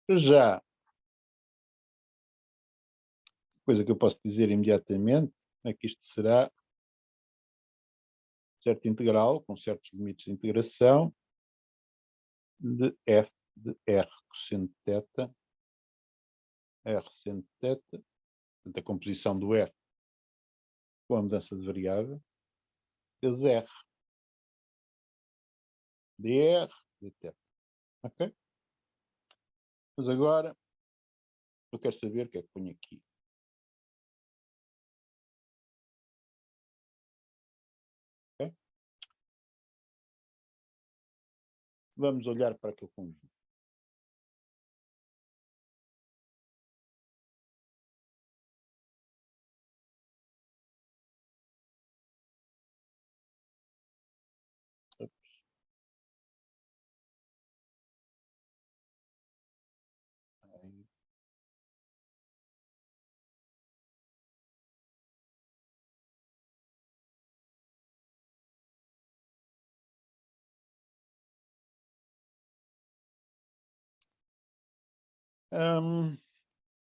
A: Já, coisa que eu posso dizer imediatamente é que isto será certa integral, com certos limites de integração, de f de r cosseno de θ, r seno de θ, portanto, a composição do f com a mudança de variável, vezes r, dr, dθ. Ok? Mas agora, eu quero saber o que é que ponho aqui. Okay? Vamos olhar para aquele conjunto.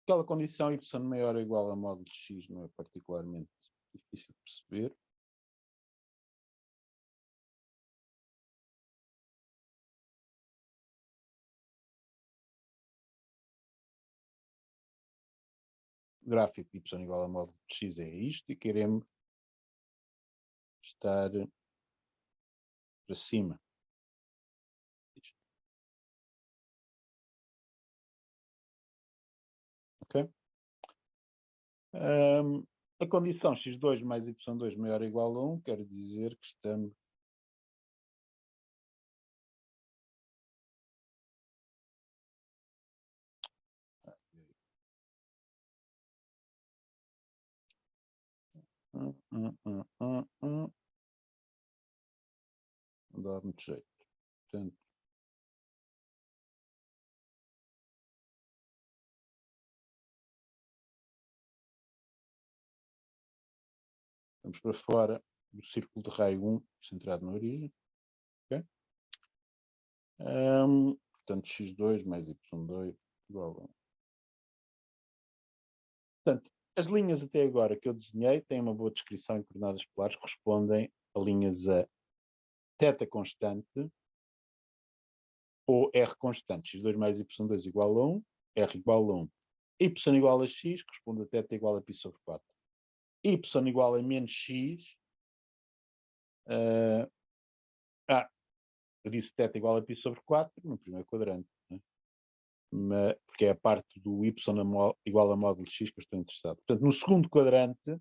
A: Aquela condição y maior ou igual a módulo de x não é particularmente difícil de perceber. O gráfico de y igual a módulo de x é isto e queremos estar para cima. Isto. Ok? A condição x2 mais y2 maior ou igual a 1 quer dizer que estamos não dá muito jeito. Portanto, vamos para fora do círculo de raio 1 centrado na origem. Okay? Portanto, x2 mais y2 igual a 1. Portanto, as linhas até agora que eu desenhei têm uma boa descrição em coordenadas polares, correspondem a linhas a θ constante ou r constante, x2 mais y2 igual a 1, r igual a 1. Y igual a x corresponde a θ igual a π sobre 4. Y igual a menos x, eu disse θ igual a π sobre 4 no primeiro quadrante, né? Porque é a parte do y igual a módulo de x que eu estou interessado. Portanto, no segundo quadrante,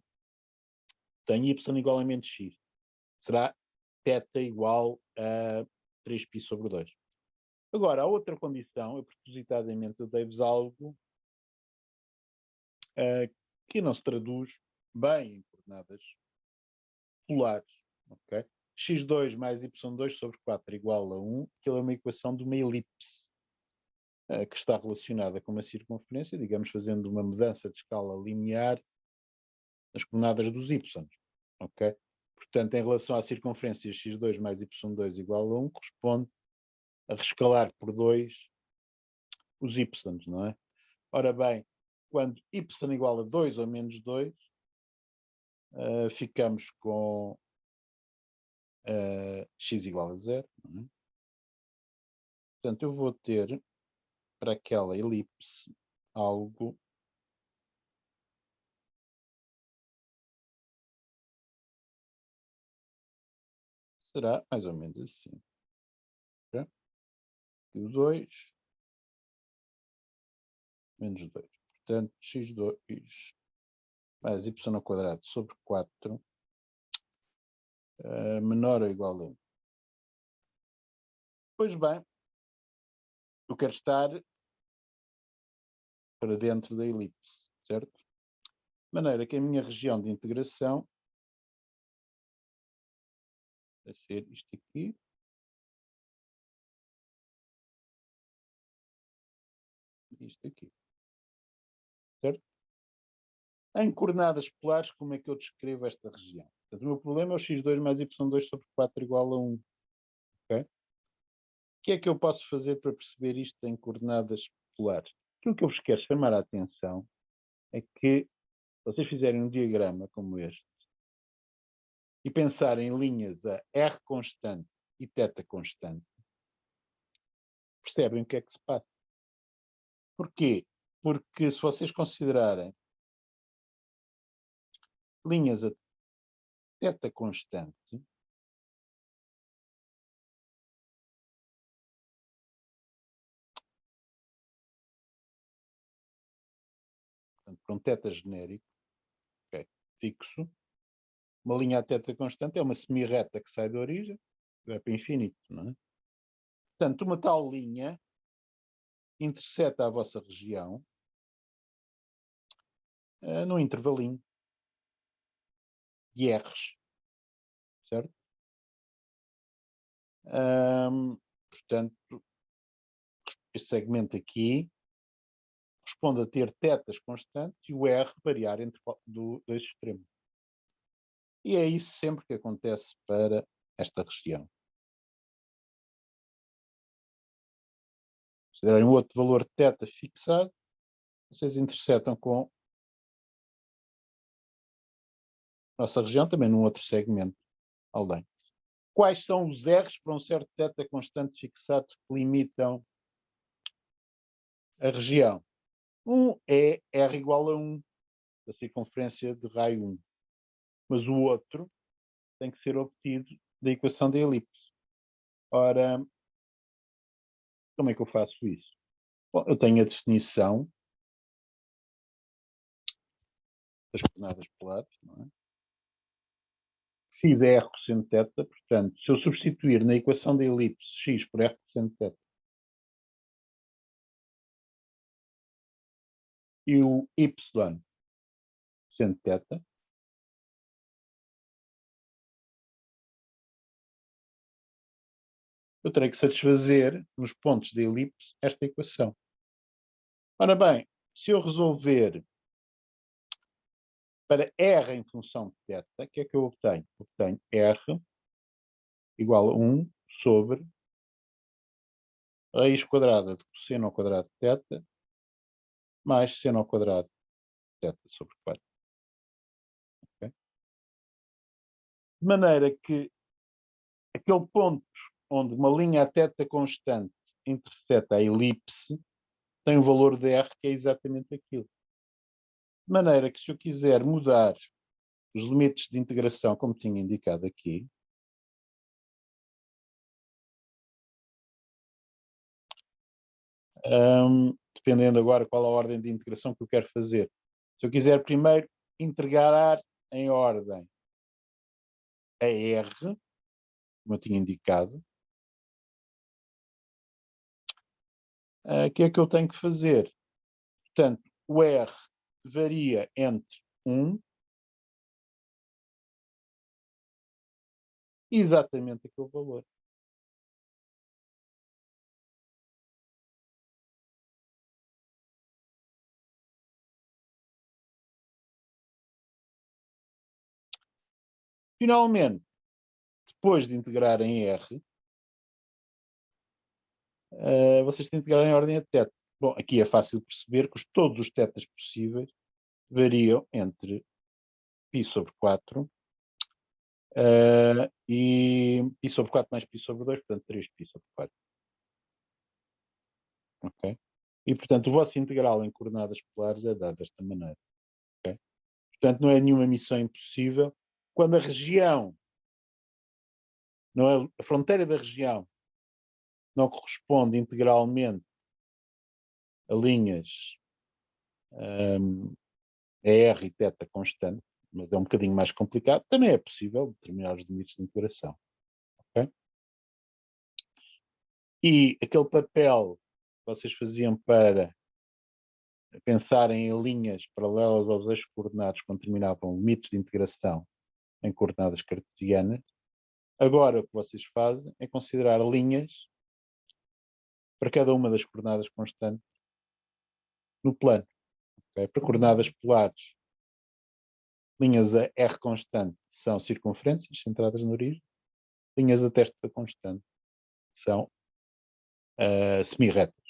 A: tem y igual a menos x. Será θ igual a 3π sobre 2. Agora, a outra condição, eu propositadamente eu dei-vos algo que não se traduz bem em coordenadas polares. Okay? x2 mais y2 sobre 4 igual a 1, que é uma equação de uma elipse que está relacionada com uma circunferência, digamos, fazendo uma mudança de escala linear nas coordenadas dos y. Okay? Portanto, em relação à circunferência x2 mais y2 igual a 1, corresponde a rescalar por 2 os y, não é? Ora bem, quando y igual a 2 ou menos 2, ficamos com x igual a 0. Não é? Portanto, eu vou ter para aquela elipse algo será mais ou menos assim. Okay? E o 2 menos 2. Portanto, x2 mais y ao quadrado sobre 4 menor ou igual a 1. Pois bem, eu quero estar para dentro da elipse, certo? De maneira que a minha região de integração vai ser isto aqui. Isto aqui. Certo? Em coordenadas polares, como é que eu descrevo esta região? Portanto, o meu problema é o x2 mais y2 sobre 4 igual a 1. Okay? O que é que eu posso fazer para perceber isto em coordenadas polares? Aquilo que eu vos quero chamar a atenção é que, se vocês fizerem um diagrama como este e pensarem em linhas a r constante e θ constante, percebem o que é que se passa. Porquê? Porque se vocês considerarem linhas a θ constante, portanto, para um θ genérico, okay, fixo, uma linha a θ constante é uma semi-reta que sai da origem, vai para infinito, não é? Portanto, uma tal linha interseta a vossa região num intervalinho de R's, certo? Portanto, este segmento aqui corresponde a ter θs constantes e o R variar entre dois extremos. E é isso sempre que acontece para esta região. Se derem um outro valor de θ fixado, vocês intersetam com a nossa região também num outro segmento além. Quais são os R's para um certo θ constante fixado que limitam a região? Um é R igual a 1, da circunferência de raio 1. Mas o outro tem que ser obtido da equação da elipse. Ora, como é que eu faço isso? Bom, eu tenho a definição das coordenadas polares, não é? X é R cosseno θ, portanto, se eu substituir na equação da elipse x por R cosseno θ e o y cosseno θ, eu terei que satisfazer nos pontos da elipse esta equação. Ora bem, se eu resolver para R em função de θ, o que é que eu obtenho? Obtenho R igual a 1 sobre raiz quadrada de cosseno ao quadrado de θ mais seno ao quadrado de θ sobre 4. Okay? De maneira que aquele ponto onde uma linha a θ constante interseta a elipse tem um valor de R que é exatamente aquilo. De maneira que se eu quiser mudar os limites de integração, como tinha indicado aqui, dependendo agora qual a ordem de integração que eu quero fazer. Se eu quiser primeiro integrar em ordem a R, como eu tinha indicado, o que é que eu tenho que fazer? Portanto, o R varia entre 1 e exatamente aquele valor. Finalmente, depois de integrar em R, vocês têm que integrar em ordem a θ. Bom, aqui é fácil perceber que todos os θs possíveis variam entre π sobre 4 e π sobre 4 mais π sobre 2, portanto 3π sobre 4. Ok? E, portanto, o vosso integral em coordenadas polares é dado desta maneira. Okay? Portanto, não é nenhuma missão impossível. Quando a região, não é, a fronteira da região não corresponde integralmente a linhas a R e θ constante, mas é um bocadinho mais complicado, também é possível determinar os limites de integração. Okay? E aquele papel que vocês faziam para pensarem em linhas paralelas aos eixos coordenados quando terminavam limites de integração em coordenadas cartesianas, agora o que vocês fazem é considerar linhas para cada uma das coordenadas constantes no plano. Okay? Para coordenadas polares, linhas a R constante são circunferências centradas na origem, linhas a testa constante são semi-retas,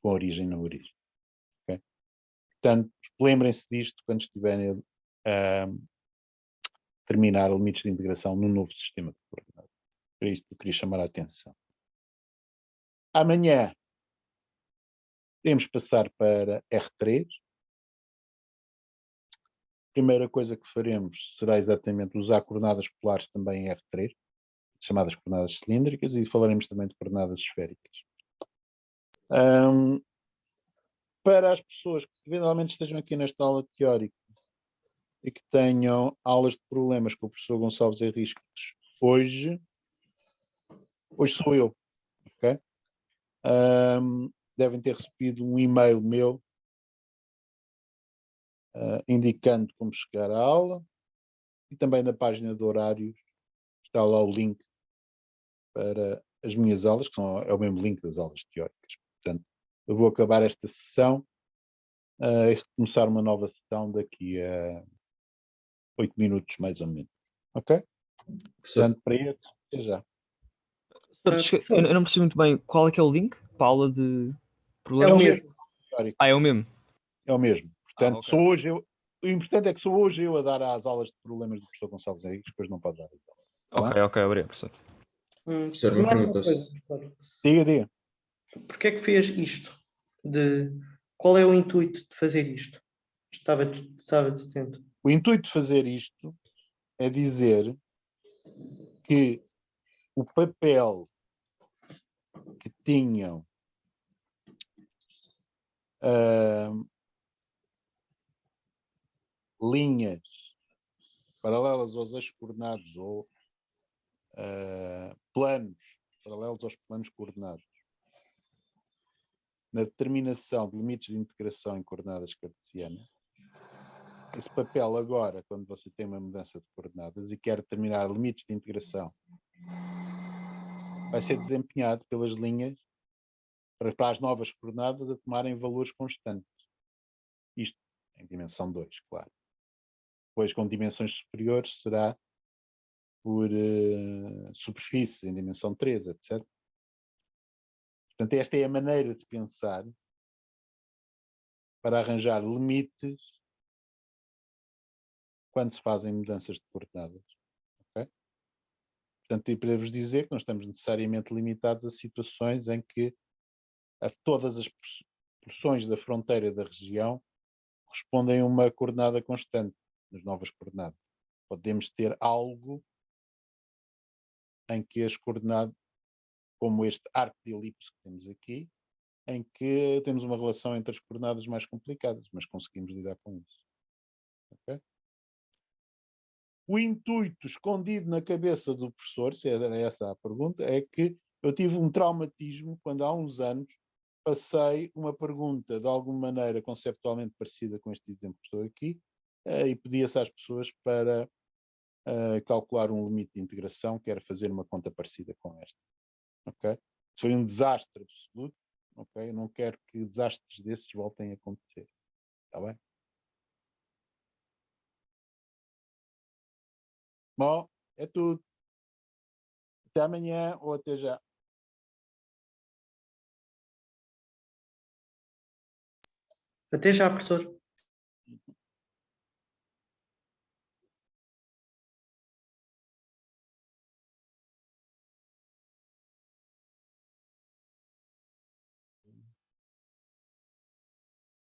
A: com origem na origem. Okay? Portanto, lembrem-se disto quando estiverem a terminar limites de integração no novo sistema de coordenadas. Por isto eu queria chamar a atenção. Amanhã iremos passar para R3. A primeira coisa que faremos será exatamente usar coordenadas polares também em R3, chamadas coordenadas cilíndricas, e falaremos também de coordenadas esféricas. Para as pessoas que eventualmente estejam aqui nesta aula teórica e que tenham aulas de problemas com o professor Gonçalves Henriques hoje sou eu, ok? Devem ter recebido um e-mail meu indicando como chegar à aula, e também na página de horários está lá o link para as minhas aulas, que é o mesmo link das aulas teóricas. Portanto, eu vou acabar esta sessão e começar uma nova sessão daqui a 8 minutos, mais ou menos. Ok? Portanto, para isso, até já.
C: Eu não percebi muito bem qual é que é o link para a aula de
B: É o mesmo.
C: É o mesmo.
A: É o mesmo. Portanto,
C: okay.
A: sou hoje eu. O importante é que sou hoje eu a dar as aulas de problemas do professor Gonçalves Henriques, depois não pode dar as aulas.
C: Ok, obrigado, professor.
D: Professor, uma pergunta.
A: Diga.
B: Porquê é que fez isto? Qual é o intuito de fazer isto? Estava desatento.
A: O intuito de fazer isto é dizer que o papel que tinham linhas paralelas aos eixos coordenados ou planos paralelos aos planos coordenados na determinação de limites de integração em coordenadas cartesianas, esse papel agora, quando você tem uma mudança de coordenadas e quer determinar limites de integração, vai ser desempenhado pelas linhas para as novas coordenadas a tomarem valores constantes. Isto em dimensão 2, claro. Depois, com dimensões superiores, será por superfície em dimensão 3, etc. Portanto, esta é a maneira de pensar para arranjar limites quando se fazem mudanças de coordenadas. Okay? Portanto, e para vos dizer que não estamos necessariamente limitados a situações em que a todas as porções da fronteira da região correspondem a uma coordenada constante nas novas coordenadas. Podemos ter algo em que as coordenadas, como este arco de elipse que temos aqui, em que temos uma relação entre as coordenadas mais complicadas, mas conseguimos lidar com isso. Okay? O intuito escondido na cabeça do professor, se era essa a pergunta, é que eu tive um traumatismo quando há uns anos passei uma pergunta de alguma maneira conceptualmente parecida com este exemplo que estou aqui e pedia-se às pessoas para calcular um limite de integração que era fazer uma conta parecida com esta. Okay? Foi um desastre absoluto. Okay? Eu não quero que desastres desses voltem a acontecer. Está bem? Bom, é tudo. Até amanhã ou até já.
B: Até já, professor.